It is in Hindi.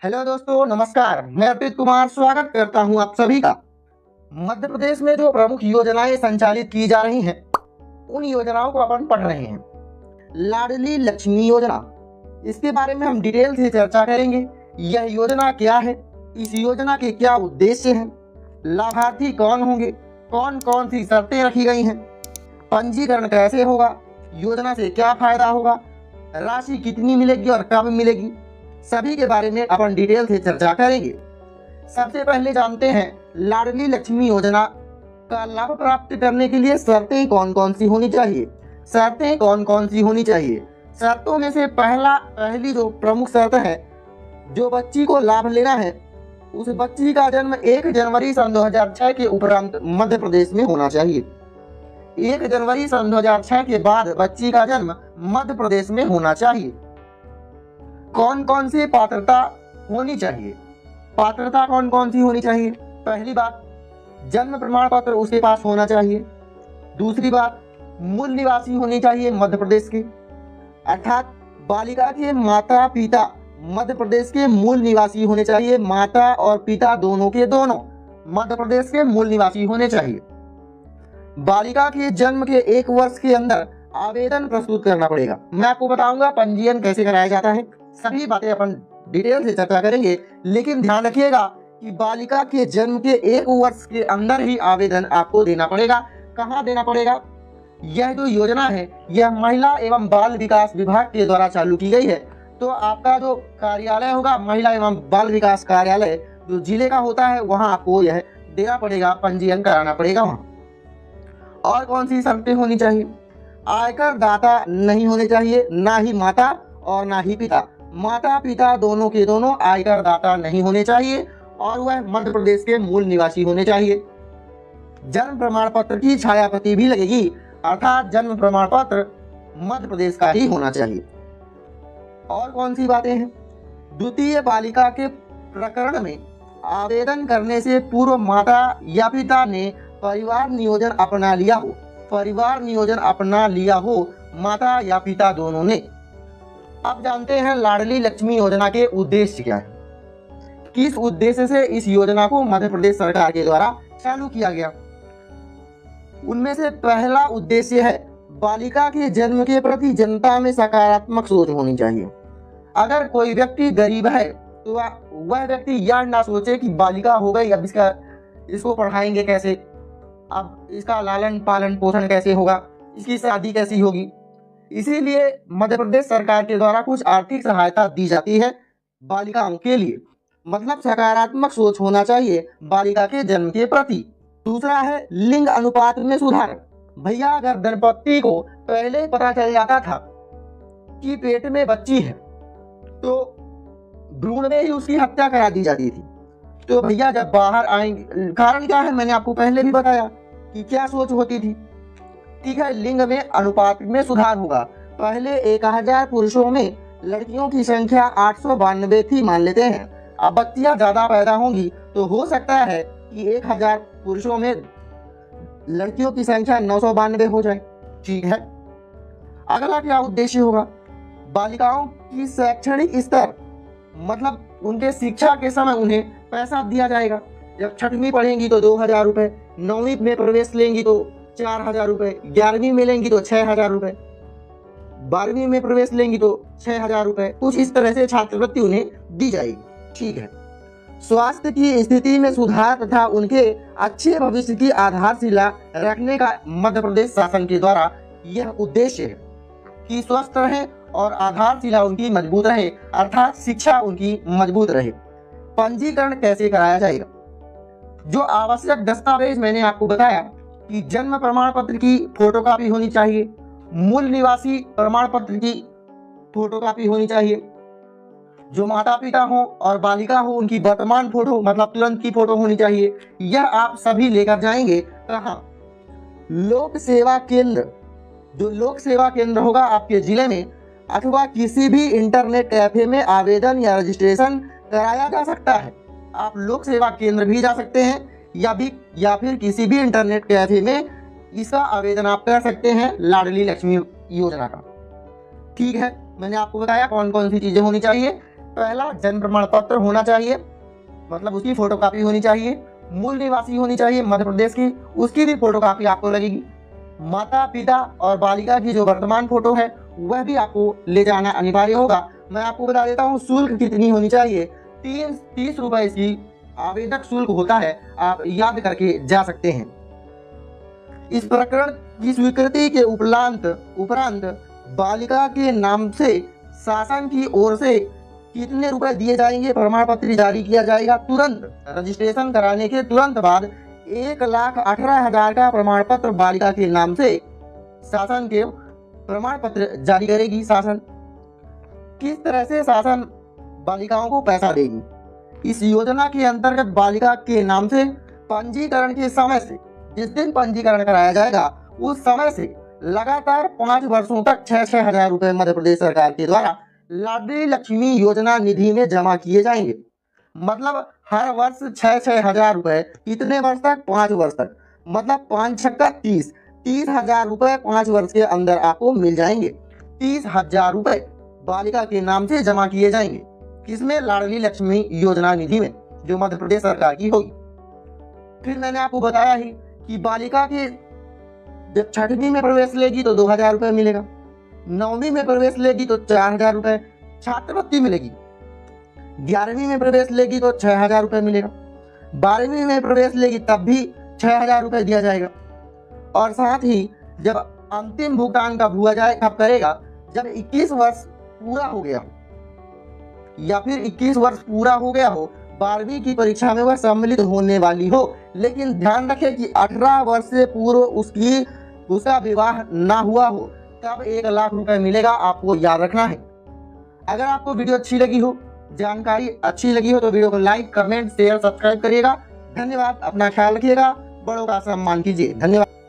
हेलो दोस्तों, नमस्कार। मैं अर्पित कुमार स्वागत करता हूं आप सभी का। मध्य प्रदेश में जो प्रमुख योजनाएं संचालित की जा रही हैं, उन योजनाओं को अपन पढ़ रहे हैं। लाडली लक्ष्मी योजना, इसके बारे में हम डिटेल से चर्चा करेंगे। यह योजना क्या है, इस योजना के क्या उद्देश्य हैं, लाभार्थी कौन होंगे, कौन कौन सी शर्तें रखी गई हैं, पंजीकरण कैसे होगा, योजना से क्या फायदा होगा, राशि कितनी मिलेगी और कब मिलेगी, सभी के बारे में अपन डिटेल से चर्चा करेंगे। सबसे पहले जानते हैं लाडली लक्ष्मी योजना का लाभ प्राप्त करने के लिए शर्तें कौन कौन सी होनी चाहिए। शर्तें कौन कौन सी होनी चाहिए, शर्तों में से पहली जो प्रमुख शर्त है, जो बच्ची को लाभ लेना है उस बच्ची का जन्म 1 जनवरी सन 2006 के उपरांत मध्य प्रदेश में होना चाहिए। 1 जनवरी सन 2006 के बाद बच्ची का जन्म मध्य प्रदेश में होना चाहिए। कौन कौन सी पात्रता होनी चाहिए, पात्रता कौन कौन सी होनी चाहिए। पहली बात, जन्म प्रमाण पत्र उसके पास होना चाहिए। दूसरी बात, मूल निवासी होनी चाहिए मध्य प्रदेश के, अर्थात बालिका के माता पिता मध्य प्रदेश के मूल निवासी होने चाहिए। माता और पिता दोनों के दोनों मध्य प्रदेश के मूल निवासी होने चाहिए। बालिका के जन्म के 1 वर्ष के अंदर आवेदन प्रस्तुत करना पड़ेगा। मैं आपको बताऊंगा पंजीयन कैसे कराया जाता है, सभी बातें अपन डिटेल से चर्चा करेंगे। लेकिन ध्यान रखिएगा कि बालिका के जन्म के 1 वर्ष के अंदर ही आवेदन आपको देना पड़ेगा। कहाँ देना पड़ेगा? यह जो योजना है यह महिला एवं बाल विकास विभाग के द्वारा चालू की गई है। तो आपका जो कार्यालय होगा, महिला एवं बाल विकास कार्यालय जो जिले का होता है, वहाँ आपको यह देना पड़ेगा, पंजीयन कराना पड़ेगा वहाँ। और कौन सी शर्तें होनी चाहिए? आयकर दाता नहीं होने चाहिए, ना ही माता और ना ही पिता। माता पिता दोनों के दोनों आयकर दाता नहीं होने चाहिए और वह मध्य प्रदेश के मूल निवासी होने चाहिए। जन्म प्रमाण पत्र की छायाप्रति भी लगेगी, अर्थात जन्म प्रमाण पत्र मध्य प्रदेश का ही होना चाहिए। और कौन सी बातें हैं? द्वितीय बालिका के प्रकरण में आवेदन करने से पूर्व माता या पिता ने परिवार नियोजन अपना लिया हो, परिवार नियोजन अपना लिया हो माता या पिता दोनों ने। अब जानते हैं लाडली लक्ष्मी योजना के उद्देश्य क्या है, किस उद्देश्य से इस योजना को मध्य प्रदेश सरकार के द्वारा चालू किया गया। उनमें से पहला उद्देश्य है बालिका के जन्म के प्रति जनता में सकारात्मक सोच होनी चाहिए। अगर कोई व्यक्ति गरीब है तो वह व्यक्ति यह ना सोचे कि बालिका हो गई, अब इसको पढ़ाएंगे कैसे, अब इसका लालन पालन पोषण कैसे होगा, इसकी शादी कैसी होगी। इसीलिए मध्य प्रदेश सरकार के द्वारा कुछ आर्थिक सहायता दी जाती है बालिकाओं के लिए। मतलब सकारात्मक सोच होना चाहिए बालिका के जन्म के प्रति। दूसरा है लिंग अनुपात में सुधार। भैया, अगर दंपत्ति को पहले पता चल जाता था कि पेट में बच्ची है तो भ्रूण में ही उसकी हत्या करा दी जाती थी। तो भैया जब बाहर आएंगे, कारण क्या है मैंने आपको पहले भी बताया कि क्या सोच होती थी। ठीक है, लिंग में अनुपात में सुधार होगा। पहले 1000 पुरुषों में लड़कियों की संख्या 892 थी मान लेते हैं। अब बच्चियां ज्यादा पैदा होंगी तो हो सकता है कि 1000 पुरुषों में लड़कियों की संख्या 992 हो जाए। ठीक है, अगला क्या उद्देश्य होगा? बालिकाओं की शैक्षणिक स्तर, मतलब उनके शिक्षा के समय उन्हें पैसा दिया जाएगा। जब 6वीं पढ़ेंगी तो 2000 रुपए, 9वीं में प्रवेश लेंगी तो 4000 रुपए, 11वीं में लेंगी तो 6000 रुपए, 12वीं में प्रवेश लेंगी तो 6000 रुपए। कुछ इस तरह से छात्रवृत्ति उन्हें दी जाएगी। ठीक है, स्वास्थ्य की स्थिति में सुधार तथा उनके अच्छे भविष्य की आधारशिला रखने का मध्य प्रदेश शासन के द्वारा यह उद्देश्य है कि स्वस्थ रहे और आधारशिला उनकी मजबूत रहे, अर्थात शिक्षा उनकी मजबूत रहे। पंजीकरण कैसे कराया जाएगा? जो आवश्यक दस्तावेज मैंने आपको बताया कि जन्म प्रमाण पत्र की फोटोकॉपी होनी चाहिए, मूल निवासी प्रमाण पत्र की फोटोकॉपी होनी चाहिए, जो माता पिता हो और बालिका हो उनकी वर्तमान फोटो मतलब तुरंत की फोटो होनी चाहिए। यह आप सभी लेकर जाएंगे कहाँ? लोक सेवा केंद्र, जो लोक सेवा केंद्र होगा आपके जिले में, अथवा किसी भी इंटरनेट कैफे में आवेदन या रजिस्ट्रेशन कराया जा सकता है। आप लोक सेवा केंद्र भी जा सकते हैं या फिर किसी भी इंटरनेट कैफे में इसका आवेदन आप कर सकते हैं लाडली लक्ष्मी योजना का। ठीक है, मैंने आपको बताया कौन कौन सी चीजें होनी चाहिए। पहला जन्म प्रमाण पत्र होना चाहिए, मतलब उसकी फोटोकॉपी होनी चाहिए। मूल निवासी होनी चाहिए मध्य प्रदेश की, उसकी भी फोटोकॉपी आपको लगेगी। माता पिता और बालिका की जो वर्तमान फोटो है वह भी आपको ले जाना अनिवार्य होगा। मैं आपको बता देता हूँ शुल्क कितनी होनी चाहिए। 30 रुपए इसकी आवेदक शुल्क होता है, आप याद करके जा सकते हैं। इस प्रकरण की स्वीकृति के उपरांत बालिका के नाम से शासन की ओर से कितने रुपए दिए जाएंगे, प्रमाण पत्र जारी किया जाएगा तुरंत। रजिस्ट्रेशन कराने के तुरंत बाद 1,18,000 का प्रमाण पत्र बालिका के नाम से शासन के प्रमाण पत्र जारी करेगी शासन। किस तरह से शासन बालिकाओं को पैसा देगी? इस योजना के अंतर्गत बालिका के नाम से पंजीकरण के समय से, जिस दिन पंजीकरण कराया जाएगा उस समय से लगातार 5 वर्षों तक 6-6 हजार रुपए मध्य प्रदेश सरकार के द्वारा लाडली लक्ष्मी योजना निधि में जमा किए जाएंगे। मतलब हर वर्ष 6-6 हजार रुपए, कितने वर्ष तक? 5 वर्ष तक। मतलब 5 छक्का 30 हजार रुपए 5 वर्ष के अंदर आपको मिल जाएंगे। 30,000 रुपए बालिका के नाम से जमा किए जाएंगे। किसमें? लाडली लक्ष्मी योजना निधि में, जो मध्य प्रदेश सरकार की होगी। फिर मैंने आपको बताया ही कि बालिका के जब 6वीं में प्रवेश लेगी तो 2,000 रुपए मिलेगा, 9वीं में प्रवेश लेगी तो 4,000 रुपए छात्रवृत्ति मिलेगी, 11वीं में प्रवेश लेगी तो 6,000 रुपए मिलेगा, 12वीं में प्रवेश लेगी तब भी 6,000 रुपए दिया जाएगा। और साथ ही जब अंतिम भुगतान कब हुआ जाए, कब करेगा? जब 21 वर्ष पूरा हो गया हो, या फिर 21 वर्ष पूरा हो गया हो, 12वीं की परीक्षा में वह सम्मिलित होने वाली हो। लेकिन ध्यान रखें कि 18 वर्ष से पूर्व उसका विवाह ना हुआ हो, तब 1 लाख रुपए मिलेगा, आपको याद रखना है। अगर आपको वीडियो अच्छी लगी हो, जानकारी अच्छी लगी हो तो वीडियो को लाइक, कमेंट, शेयर, सब्सक्राइब करिएगा। धन्यवाद। अपना ख्याल रखिएगा, बड़ों का सम्मान कीजिए। धन्यवाद।